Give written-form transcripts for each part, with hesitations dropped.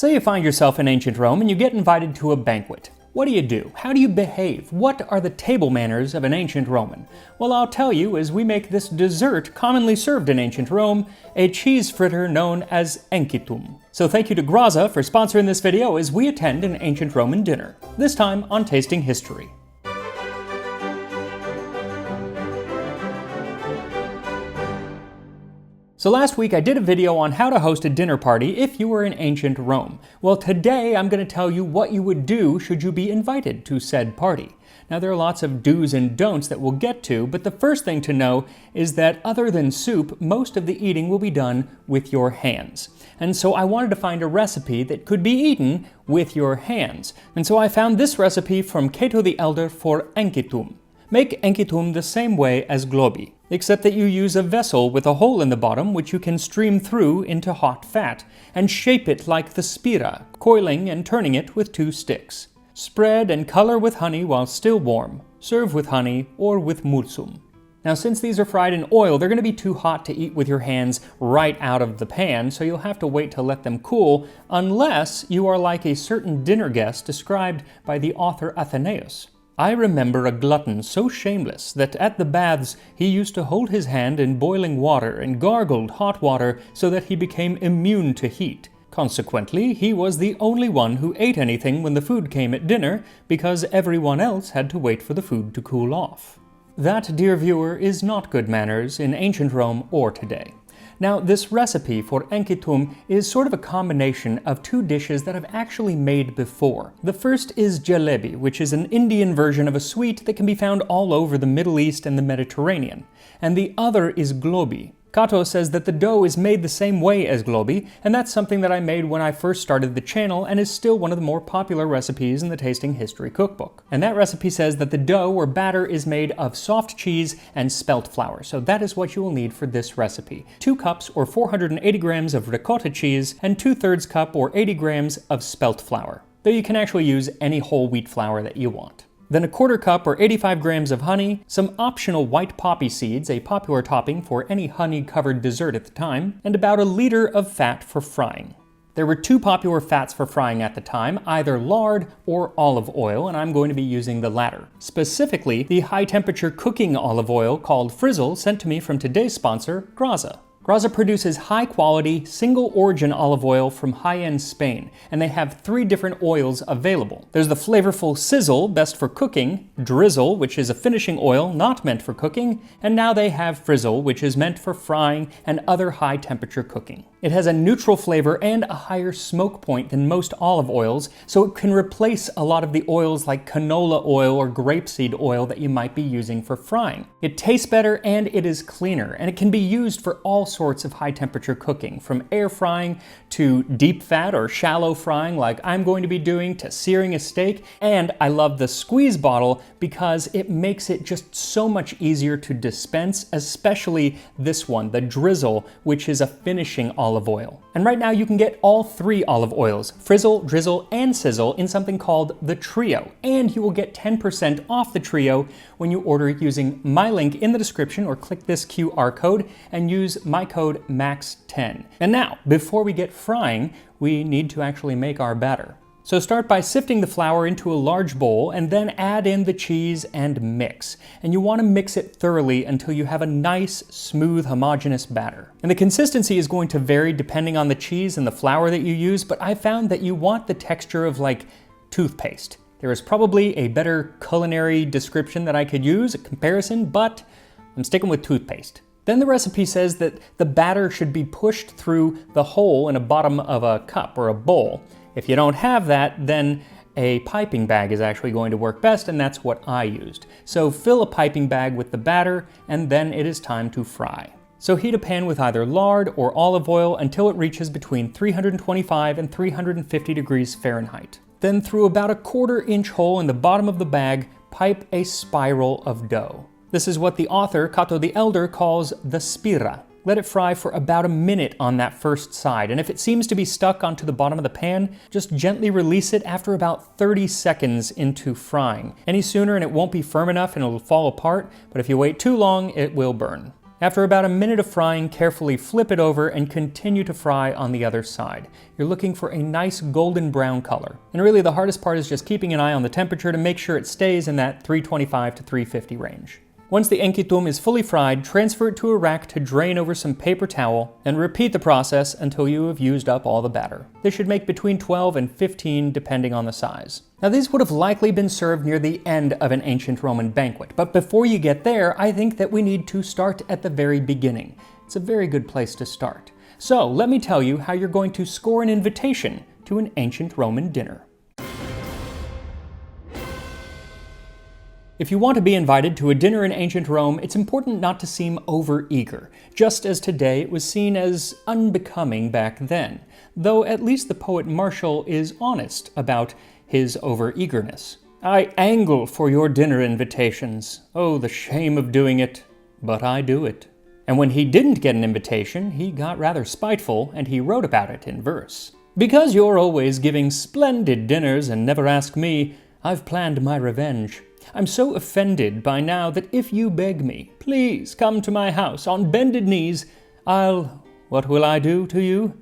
Say you find yourself in ancient Rome and you get invited to a banquet. What do? How do you behave? What are the table manners of an ancient Roman? Well, I'll tell you as we make this dessert commonly served in ancient Rome, a cheese fritter known as encitum. So thank you to Graza for sponsoring this video as we attend an ancient Roman dinner, this time on Tasting History. So last week I did a video on how to host a dinner party if you were in ancient Rome. Well, today I'm going to tell you what you would do should you be invited to said party. Now there are lots of do's and don'ts that we'll get to, but the first thing to know is that other than soup, most of the eating will be done with your hands. And so I wanted to find a recipe that could be eaten with your hands. And so I found this recipe from Cato the Elder for encitum. Make encitum the same way as globi, except that you use a vessel with a hole in the bottom which you can stream through into hot fat, and shape it like the spira, coiling and turning it with 2 sticks. Spread and color with honey while still warm. Serve with honey or with mursum. Now since these are fried in oil, they're going to be too hot to eat with your hands right out of the pan, so you'll have to wait to let them cool, unless you are like a certain dinner guest described by the author Athenaeus. I remember a glutton so shameless that at the baths he used to hold his hand in boiling water and gargled hot water so that he became immune to heat. Consequently, he was the only one who ate anything when the food came at dinner because everyone else had to wait for the food to cool off. That, dear viewer, is not good manners in ancient Rome or today. Now, this recipe for encitum is sort of a combination of 2 dishes that I've actually made before. The first is jalebi, which is an Indian version of a sweet that can be found all over the Middle East and the Mediterranean. And the other is globi. Cato says that the dough is made the same way as globi, and that's something that I made when I first started the channel and is still one of the more popular recipes in the Tasting History cookbook. And that recipe says that the dough or batter is made of soft cheese and spelt flour, so that is what you will need for this recipe. 2 cups or 480 grams of ricotta cheese and 2/3 cup or 80 grams of spelt flour, though you can actually use any whole wheat flour that you want. Then a 1/4 cup or 85 grams of honey, some optional white poppy seeds, a popular topping for any honey-covered dessert at the time, and about 1 liter of fat for frying. There were 2 popular fats for frying at the time, either lard or olive oil, and I'm going to be using the latter. Specifically, the high-temperature cooking olive oil called Frizzle sent to me from today's sponsor, Graza. Graza produces high-quality, single-origin olive oil from high-end Spain, and they have 3 different oils available. There's the flavorful Sizzle, best for cooking, Drizzle, which is a finishing oil not meant for cooking, and now they have Frizzle, which is meant for frying and other high-temperature cooking. It has a neutral flavor and a higher smoke point than most olive oils, so it can replace a lot of the oils like canola oil or grapeseed oil that you might be using for frying. It tastes better and it is cleaner, and it can be used for all sorts of high-temperature cooking, from air frying to deep fat or shallow frying like I'm going to be doing, to searing a steak. And I love the squeeze bottle because it makes it just so much easier to dispense, especially this one, the Drizzle, which is a finishing olive oil. And right now you can get all 3 olive oils, Frizzle, Drizzle, and Sizzle, in something called the Trio. And you will get 10% off the Trio when you order using my link in the description or click this QR code and use my code MAX10. And now, before we get frying, we need to actually make our batter. So start by sifting the flour into a large bowl and then add in the cheese and mix. And you want to mix it thoroughly until you have a nice, smooth, homogeneous batter. And the consistency is going to vary depending on the cheese and the flour that you use, but I found that you want the texture of like toothpaste. There is probably a better culinary description that I could use, a comparison, but I'm sticking with toothpaste. Then the recipe says that the batter should be pushed through the hole in the bottom of a cup or a bowl. If you don't have that, then a piping bag is actually going to work best, and that's what I used. So fill a piping bag with the batter, and then it is time to fry. So heat a pan with either lard or olive oil until it reaches between 325 and 350 degrees Fahrenheit. Then through about a 1/4 inch hole in the bottom of the bag, pipe a spiral of dough. This is what the author, Cato the Elder, calls the spira. Let it fry for about a minute on that first side, and if it seems to be stuck onto the bottom of the pan, just gently release it after about 30 seconds into frying. Any sooner and it won't be firm enough and it'll fall apart, but if you wait too long, it will burn. After about a minute of frying, carefully flip it over and continue to fry on the other side. You're looking for a nice golden brown color. And really the hardest part is just keeping an eye on the temperature to make sure it stays in that 325 to 350 range. Once the enquitum is fully fried, transfer it to a rack to drain over some paper towel, and repeat the process until you have used up all the batter. This should make between 12 and 15 depending on the size. Now these would have likely been served near the end of an ancient Roman banquet, but before you get there, I think that we need to start at the very beginning. It's a very good place to start. So let me tell you how you're going to score an invitation to an ancient Roman dinner. If you want to be invited to a dinner in ancient Rome, it's important not to seem over-eager, just as today it was seen as unbecoming back then, though at least the poet Martial is honest about his over-eagerness. I angle for your dinner invitations. Oh, the shame of doing it, but I do it. And when he didn't get an invitation, he got rather spiteful, and he wrote about it in verse. Because you're always giving splendid dinners and never ask me, I've planned my revenge. I'm so offended by now that if you beg me, please come to my house on bended knees, what will I do to you?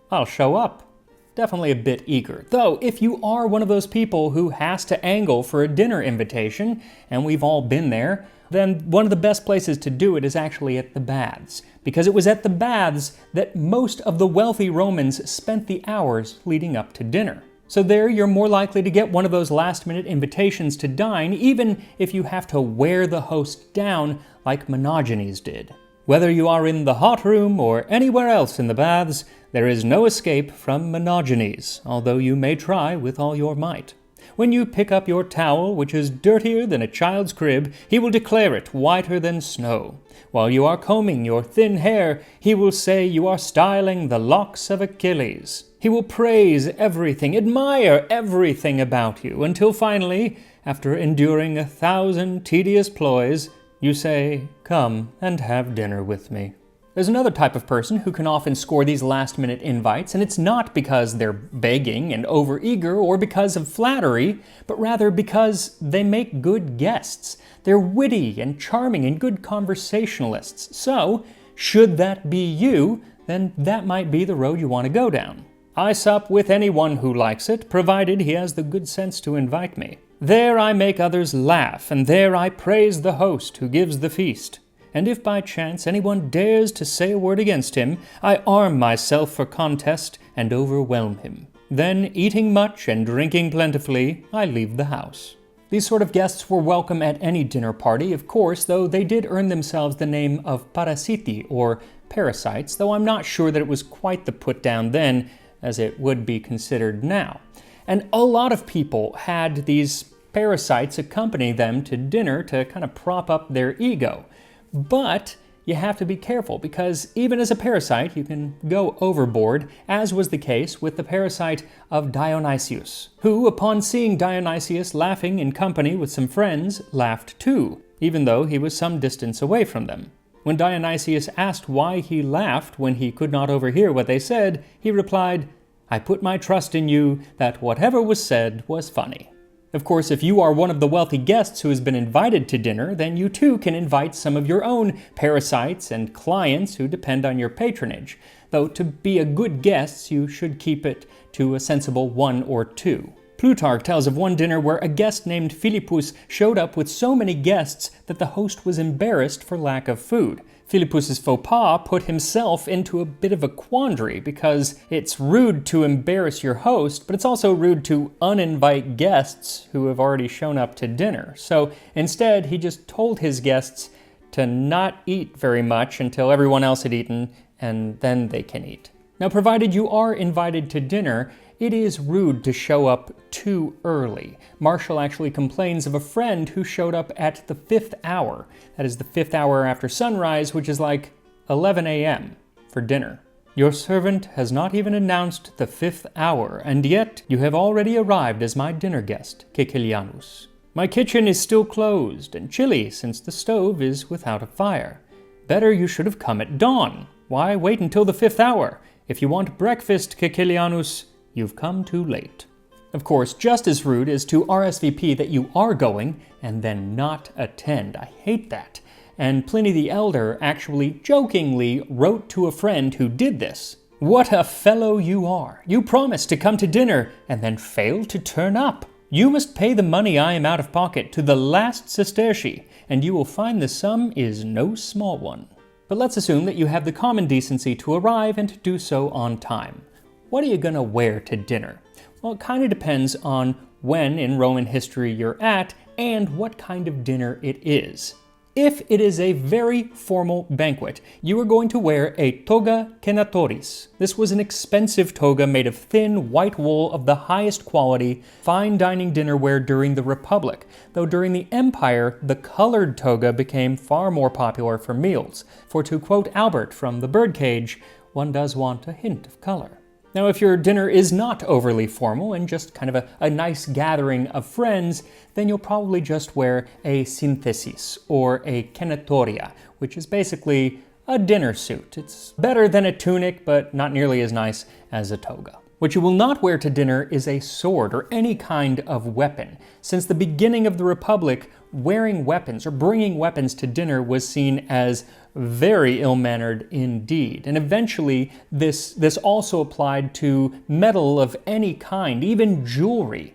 I'll show up. Definitely a bit eager. Though, if you are one of those people who has to angle for a dinner invitation, and we've all been there, then one of the best places to do it is actually at the baths, because it was at the baths that most of the wealthy Romans spent the hours leading up to dinner. So there you're more likely to get one of those last-minute invitations to dine, even if you have to wear the host down like Monogenes did. Whether you are in the hot room or anywhere else in the baths, there is no escape from Monogenes, although you may try with all your might. When you pick up your towel, which is dirtier than a child's crib, he will declare it whiter than snow. While you are combing your thin hair, he will say you are styling the locks of Achilles. He will praise everything, admire everything about you, until finally, after enduring 1,000 tedious ploys, you say, "Come and have dinner with me." There's another type of person who can often score these last-minute invites, and it's not because they're begging and overeager or because of flattery, but rather because they make good guests. They're witty and charming and good conversationalists. So, should that be you, then that might be the road you want to go down. I sup with anyone who likes it, provided he has the good sense to invite me. There I make others laugh, and there I praise the host who gives the feast. And if by chance anyone dares to say a word against him, I arm myself for contest and overwhelm him. Then, eating much and drinking plentifully, I leave the house. These sort of guests were welcome at any dinner party, of course, though they did earn themselves the name of parasiti, or parasites, though I'm not sure that it was quite the put-down then, as it would be considered now. And a lot of people had these parasites accompany them to dinner to kind of prop up their ego. But you have to be careful, because even as a parasite, you can go overboard, as was the case with the parasite of Dionysius, who, upon seeing Dionysius laughing in company with some friends, laughed too, even though he was some distance away from them. When Dionysius asked why he laughed when he could not overhear what they said, he replied, "I put my trust in you that whatever was said was funny." Of course, if you are one of the wealthy guests who has been invited to dinner, then you too can invite some of your own parasites and clients who depend on your patronage. Though to be a good guest, you should keep it to a sensible 1 or 2. Plutarch tells of one dinner where a guest named Philippus showed up with so many guests that the host was embarrassed for lack of food. Philippus's faux pas put himself into a bit of a quandary, because it's rude to embarrass your host, but it's also rude to uninvite guests who have already shown up to dinner. So instead, he just told his guests to not eat very much until everyone else had eaten, and then they can eat. Now, provided you are invited to dinner, it is rude to show up too early. Martial actually complains of a friend who showed up at the 5th hour. That is the 5th hour after sunrise, which is like 11 a.m. for dinner. Your servant has not even announced the 5th hour, and yet you have already arrived as my dinner guest, Caecilianus. My kitchen is still closed and chilly since the stove is without a fire. Better you should have come at dawn. Why wait until the 5th hour? If you want breakfast, Caecilianus, you've come too late. Of course, just as rude is to RSVP that you are going and then not attend. I hate that. and Pliny the Elder actually jokingly wrote to a friend who did this. "What a fellow you are! You promised to come to dinner and then failed to turn up. You must pay the money I am out of pocket to the last sestertii, and you will find the sum is no small one." But let's assume that you have the common decency to arrive and to do so on time. What are you going to wear to dinner? Well, it kind of depends on when in Roman history you're at and what kind of dinner it is. If it is a very formal banquet, you are going to wear a toga cenatoris. This was an expensive toga made of thin white wool of the highest quality, fine dining dinnerware during the Republic, though during the Empire, the colored toga became far more popular for meals. For to quote Albert from The Birdcage, one does want a hint of color. Now, if your dinner is not overly formal and just kind of a nice gathering of friends, then you'll probably just wear a synthesis or a cenatoria, which is basically a dinner suit. It's better than a tunic, but not nearly as nice as a toga. What you will not wear to dinner is a sword or any kind of weapon. Since the beginning of the Republic, wearing weapons or bringing weapons to dinner was seen as very ill-mannered indeed. And eventually, this also applied to metal of any kind, even jewelry.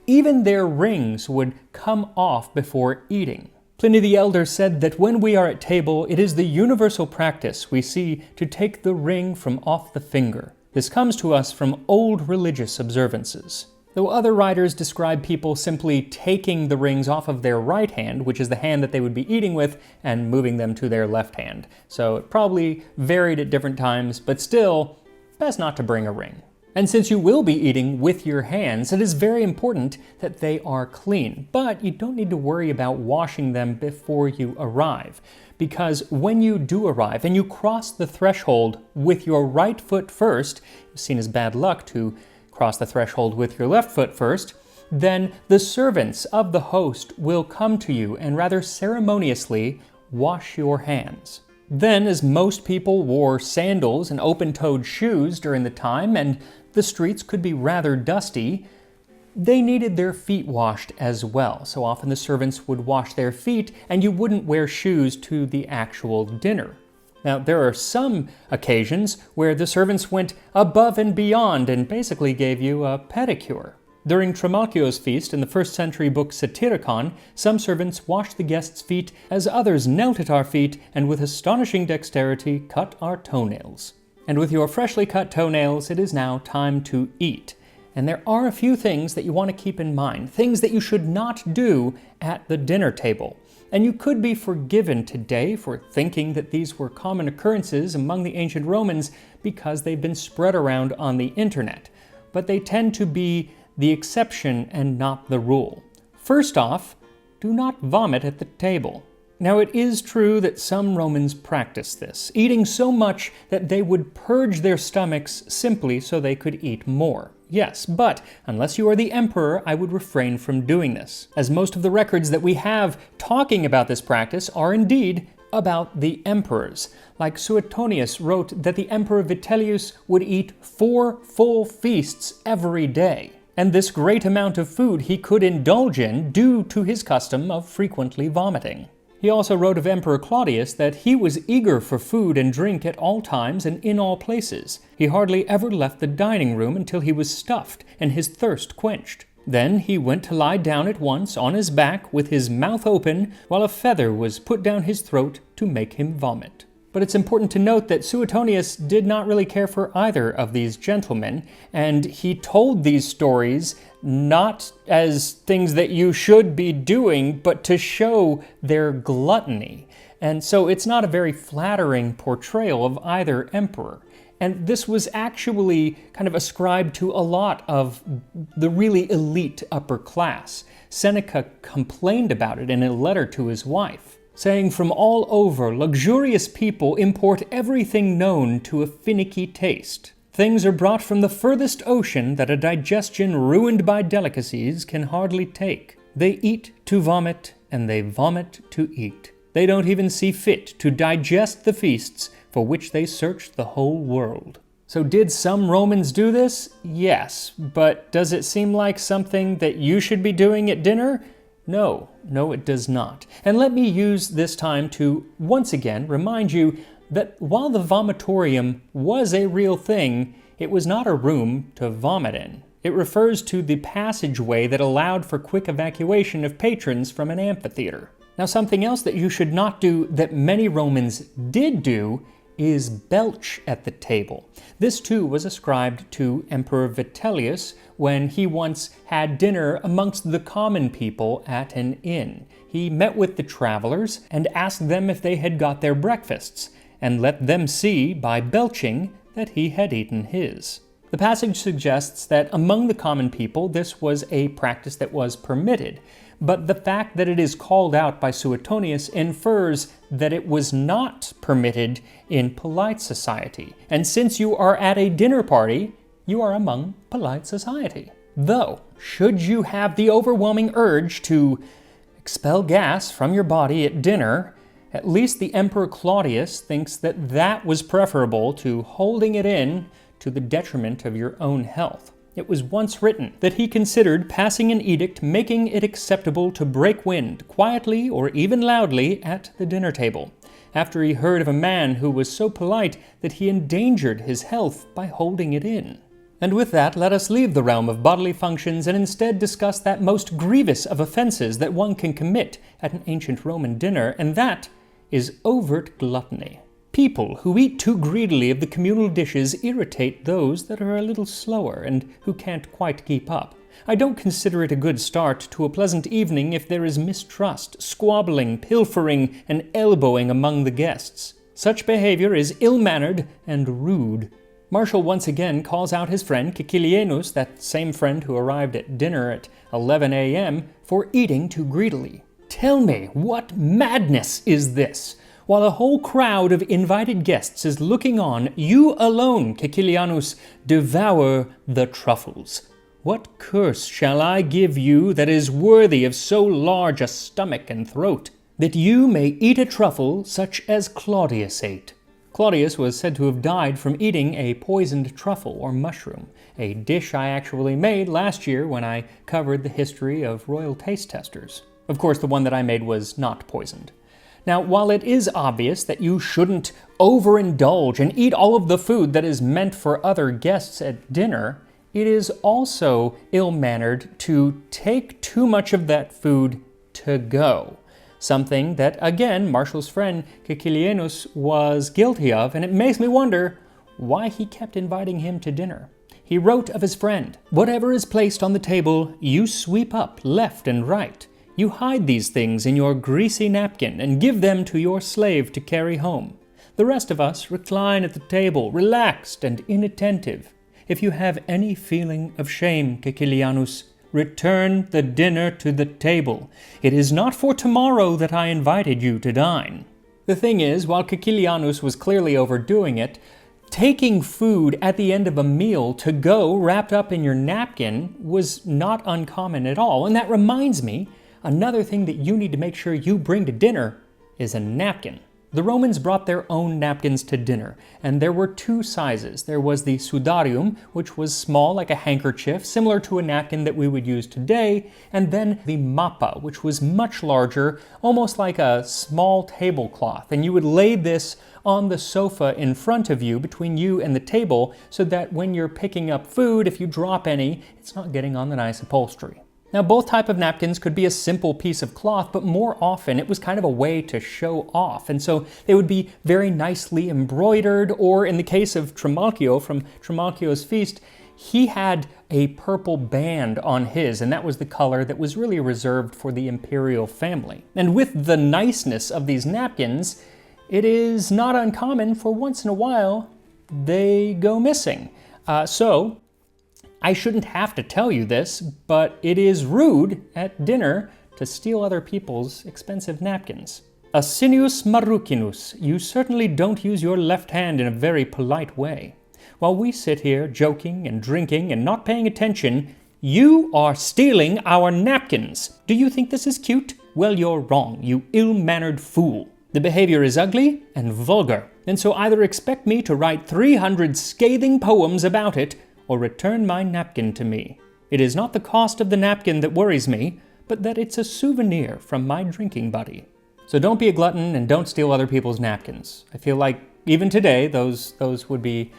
Even their rings would come off before eating. Pliny the Elder said that when we are at table, it is the universal practice we see to take the ring from off the finger. This comes to us from old religious observances. Though other writers describe people simply taking the rings off of their right hand, which is the hand that they would be eating with, and moving them to their left hand. So it probably varied at different times, but still, best not to bring a ring. And since you will be eating with your hands, it is very important that they are clean. But you don't need to worry about washing them before you arrive. Because when you do arrive and you cross the threshold with your right foot first, it's seen as bad luck to cross the threshold with your left foot first, then the servants of the host will come to you and rather ceremoniously wash your hands. Then, as most people wore sandals and open-toed shoes during the time, and the streets could be rather dusty, they needed their feet washed as well. So often the servants would wash their feet, and you wouldn't wear shoes to the actual dinner. Now, there are some occasions where the servants went above and beyond and basically gave you a pedicure. During Trimalchio's feast in the 1st century book Satyricon, some servants washed the guests' feet as others knelt at our feet and with astonishing dexterity cut our toenails. And with your freshly cut toenails, it is now time to eat. And there are a few things that you want to keep in mind, things that you should not do at the dinner table. And you could be forgiven today for thinking that these were common occurrences among the ancient Romans because they've been spread around on the internet. But they tend to be the exception and not the rule. First off, do not vomit at the table. Now, it is true that some Romans practiced this, eating so much that they would purge their stomachs simply so they could eat more. Yes, but unless you are the emperor, I would refrain from doing this, as most of the records that we have talking about this practice are indeed about the emperors. Like Suetonius wrote that the emperor Vitellius would eat 4 full feasts every day. And this great amount of food he could indulge in due to his custom of frequently vomiting. He also wrote of Emperor Claudius that he was eager for food and drink at all times and in all places. He hardly ever left the dining room until he was stuffed and his thirst quenched. Then he went to lie down at once on his back with his mouth open while a feather was put down his throat to make him vomit. But it's important to note that Suetonius did not really care for either of these gentlemen, and he told these stories not as things that you should be doing, but to show their gluttony. And so it's not a very flattering portrayal of either emperor. And this was actually kind of ascribed to a lot of the really elite upper class. Seneca complained about it in a letter to his wife, saying, "From all over, luxurious people import everything known to a finicky taste. Things are brought from the furthest ocean that a digestion ruined by delicacies can hardly take. They eat to vomit, and they vomit to eat. They don't even see fit to digest the feasts for which they searched the whole world." So did some Romans do this? Yes. But does it seem like something that you should be doing at dinner? No, it does not. And let me use this time to once again remind you that while the vomitorium was a real thing, it was not a room to vomit in. It refers to the passageway that allowed for quick evacuation of patrons from an amphitheater. Now, something else that you should not do that many Romans did do is belch at the table. This too was ascribed to Emperor Vitellius when he once had dinner amongst the common people at an inn. He met with the travelers and asked them if they had got their breakfasts, and let them see by belching that he had eaten his. The passage suggests that among the common people this was a practice that was permitted, but the fact that it is called out by Suetonius infers that it was not permitted in polite society. And since you are at a dinner party, you are among polite society. Though, should you have the overwhelming urge to expel gas from your body at dinner, at least the Emperor Claudius thinks that that was preferable to holding it in to the detriment of your own health. It was once written that he considered passing an edict making it acceptable to break wind, quietly or even loudly, at the dinner table, after he heard of a man who was so polite that he endangered his health by holding it in. And with that, let us leave the realm of bodily functions and instead discuss that most grievous of offenses that one can commit at an ancient Roman dinner, and that is overt gluttony. People who eat too greedily of the communal dishes irritate those that are a little slower and who can't quite keep up. I don't consider it a good start to a pleasant evening if there is mistrust, squabbling, pilfering, and elbowing among the guests. Such behavior is ill-mannered and rude. Martial once again calls out his friend Caecilianus, that same friend who arrived at dinner at 11 a.m., for eating too greedily. Tell me, what madness is this? While a whole crowd of invited guests is looking on, you alone, Caecilianus, devour the truffles. What curse shall I give you that is worthy of so large a stomach and throat, that you may eat a truffle such as Claudius ate? Claudius was said to have died from eating a poisoned truffle or mushroom, a dish I actually made last year when I covered the history of royal taste testers. Of course, the one that I made was not poisoned. Now, while it is obvious that you shouldn't overindulge and eat all of the food that is meant for other guests at dinner, it is also ill-mannered to take too much of that food to go. Something that, again, Martial's friend Caecilianus was guilty of, and it makes me wonder why he kept inviting him to dinner. He wrote of his friend, "Whatever is placed on the table, you sweep up left and right. You hide these things in your greasy napkin and give them to your slave to carry home. The rest of us recline at the table, relaxed and inattentive. If you have any feeling of shame, Caecilianus, return the dinner to the table. It is not for tomorrow that I invited you to dine." The thing is, while Caecilianus was clearly overdoing it, taking food at the end of a meal to go wrapped up in your napkin was not uncommon at all. And that reminds me, another thing that you need to make sure you bring to dinner is a napkin. The Romans brought their own napkins to dinner, and there were two sizes. There was the sudarium, which was small like a handkerchief, similar to a napkin that we would use today, and then the mappa, which was much larger, almost like a small tablecloth. And you would lay this on the sofa in front of you, between you and the table, so that when you're picking up food, if you drop any, it's not getting on the nice upholstery. Now, both types of napkins could be a simple piece of cloth, but more often it was kind of a way to show off. And so they would be very nicely embroidered, or in the case of Trimalchio, from Trimalchio's feast, he had a purple band on his, and that was the color that was really reserved for the imperial family. And with the niceness of these napkins, it is not uncommon for once in a while they go missing. So I shouldn't have to tell you this, but it is rude at dinner to steal other people's expensive napkins. Asinius Marucinus, you certainly don't use your left hand in a very polite way. While we sit here joking and drinking and not paying attention, you are stealing our napkins. Do you think this is cute? Well, you're wrong, you ill-mannered fool. The behavior is ugly and vulgar, and so either expect me to write 300 scathing poems about it, or return my napkin to me. It is not the cost of the napkin that worries me, but that it's a souvenir from my drinking buddy. So don't be a glutton and don't steal other people's napkins. I feel like even today, those would be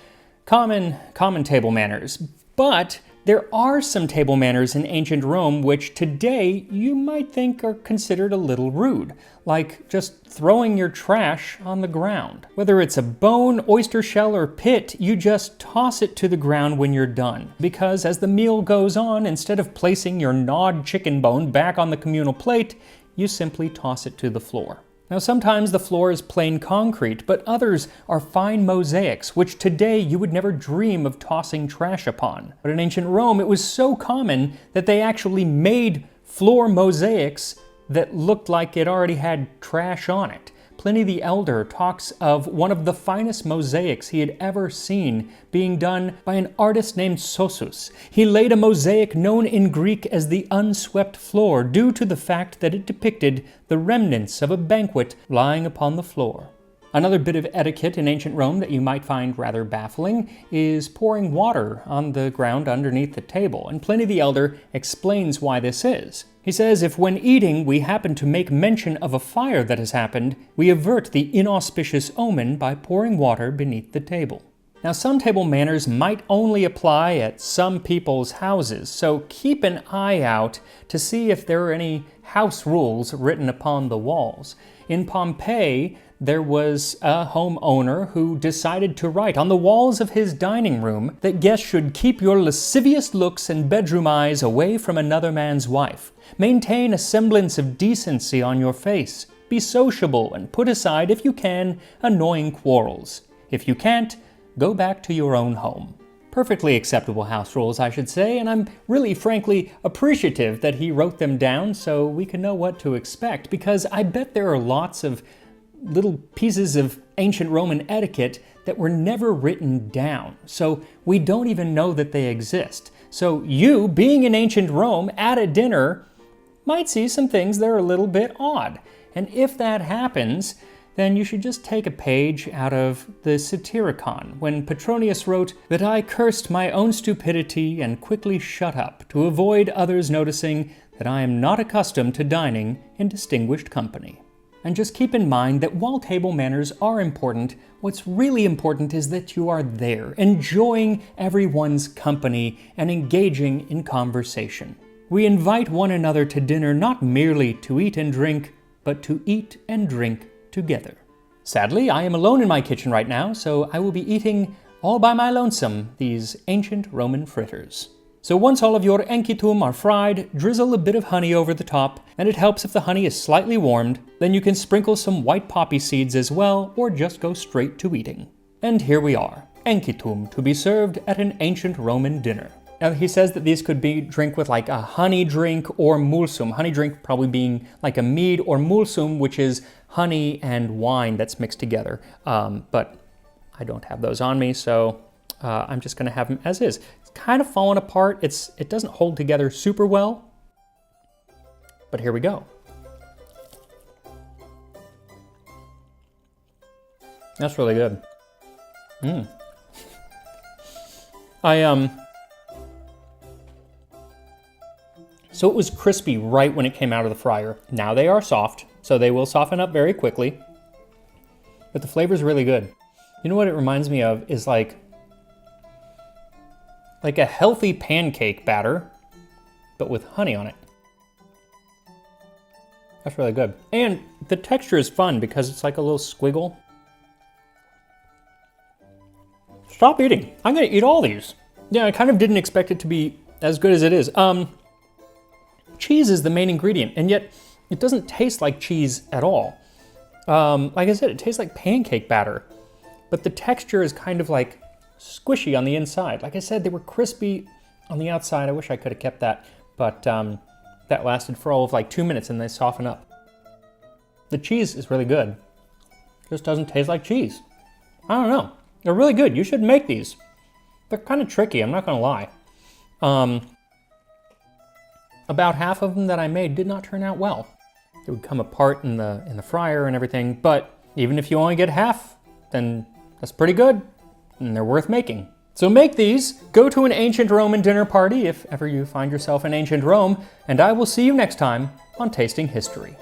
common table manners. But there are some table manners in ancient Rome which today you might think are considered a little rude, like just throwing your trash on the ground. Whether it's a bone, oyster shell, or pit, you just toss it to the ground when you're done. Because as the meal goes on, instead of placing your gnawed chicken bone back on the communal plate, you simply toss it to the floor. Now sometimes the floor is plain concrete, but others are fine mosaics, which today you would never dream of tossing trash upon. But in ancient Rome, it was so common that they actually made floor mosaics that looked like it already had trash on it. Pliny the Elder talks of one of the finest mosaics he had ever seen being done by an artist named Sosus. He laid a mosaic known in Greek as the unswept floor due to the fact that it depicted the remnants of a banquet lying upon the floor. Another bit of etiquette in ancient Rome that you might find rather baffling is pouring water on the ground underneath the table, and Pliny the Elder explains why this is. He says, if when eating we happen to make mention of a fire that has happened, we avert the inauspicious omen by pouring water beneath the table. Now, some table manners might only apply at some people's houses, so keep an eye out to see if there are any house rules written upon the walls. In Pompeii, there was a homeowner who decided to write on the walls of his dining room that guests should keep your lascivious looks and bedroom eyes away from another man's wife. Maintain a semblance of decency on your face. Be sociable and put aside, if you can, annoying quarrels. If you can't, go back to your own home. Perfectly acceptable house rules, I should say, and I'm really, frankly, appreciative that he wrote them down so we can know what to expect, because I bet there are lots of little pieces of ancient Roman etiquette that were never written down, so we don't even know that they exist. So you, being in ancient Rome at a dinner, might see some things that are a little bit odd. And if that happens, then you should just take a page out of the Satyricon, when Petronius wrote that I cursed my own stupidity and quickly shut up to avoid others noticing that I am not accustomed to dining in distinguished company. And just keep in mind that while table manners are important, what's really important is that you are there, enjoying everyone's company and engaging in conversation. We invite one another to dinner not merely to eat and drink, but to eat and drink together. Sadly, I am alone in my kitchen right now, so I will be eating all by my lonesome these ancient Roman fritters. So once all of your encitum are fried, drizzle a bit of honey over the top, and it helps if the honey is slightly warmed. Then you can sprinkle some white poppy seeds as well, or just go straight to eating. And here we are, encitum, to be served at an ancient Roman dinner. Now he says that these could be drink with like a honey drink or mulsum. Honey drink probably being like a mead, or mulsum, which is honey and wine that's mixed together. But I don't have those on me, so I'm just gonna have them as is. It's kind of falling apart. It doesn't hold together super well, but here we go. That's really good. So it was crispy right when it came out of the fryer. Now they are soft, so they will soften up very quickly. But the flavor is really good. You know what it reminds me of is like a healthy pancake batter, but with honey on it. That's really good. And the texture is fun because it's like a little squiggle. Stop eating. I'm gonna eat all these. Yeah, I kind of didn't expect it to be as good as it is. Cheese is the main ingredient, and yet it doesn't taste like cheese at all. Like I said, it tastes like pancake batter, but the texture is kind of like squishy on the inside. Like I said, they were crispy on the outside. I wish I could have kept that, but that lasted for all of like 2 minutes and they soften up. The cheese is really good. Just doesn't taste like cheese. I don't know. They're really good. You should make these. They're kind of tricky, I'm not gonna lie. About half of them that I made did not turn out well. They would come apart in the fryer and everything, but even if you only get half, then that's pretty good, and they're worth making. So make these, go to an ancient Roman dinner party if ever you find yourself in ancient Rome, and I will see you next time on Tasting History.